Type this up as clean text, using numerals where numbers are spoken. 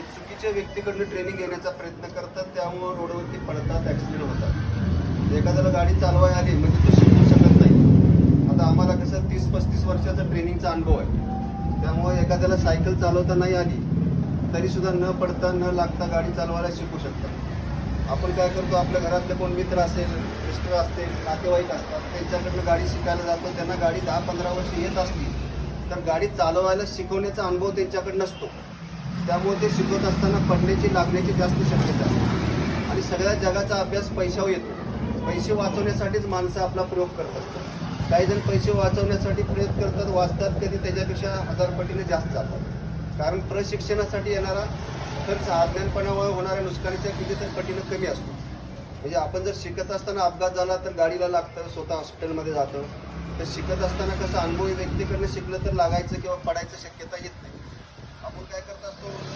चुकीच्या व्यक्तीकडनं ट्रेनिंग घेण्याचा प्रयत्न करतात, त्यामुळे रोडवरती पडतात, ॲक्सिडेंट होतात. एखाद्याला गाडी चालवायला आली म्हणजे तो शिकू शकत नाही. आता आम्हाला कसं 30-35 वर्षाचा ट्रेनिंगचा अनुभव आहे, त्यामुळे एखाद्याला सायकल चालवता नाही आली तरीसुद्धा न पडता न लागता गाडी चालवायला शिकू शकतात. आपण काय करतो, आपल्या घरातले कोण मित्र असेल, मिस्टर असतील, नातेवाईक असतात, त्यांच्याकडनं गाडी शिकायला जातो. त्यांना गाडी 10-15 वर्ष येत असली तर गाडी चालवायला शिकवण्याचा अनुभव त्यांच्याकडे नसतो. त्यामुळे ते शिकवत असताना पडण्याची लागण्याची जास्त शक्यता असते. आणि सगळ्या जगाचा अभ्यास पैशावर येतो. पैसे वाचवण्यासाठीच माणसं आपला प्रयोग करत असतात. काही जण पैसे वाचवण्यासाठी प्रयत्न करतात, वाचतात कधी त्याच्यापेक्षा 1000 पटीने जास्त जातात. कारण प्रशिक्षणासाठी येणारा खर्च अज्ञानपणामुळे होणाऱ्या नुकसानीच्या कितीतरी पटीनं कमी असतो. म्हणजे आपण जर शिकत असताना अपघात झाला तर गाडीला लागतं, स्वतः हॉस्पिटलमध्ये जातं. तर शिकत असताना कसं अनुभवी व्यक्तीकडनं शिकलं तर लागायचं किंवा पडायचं शक्यता येत नाही. आपण काय करत असतो,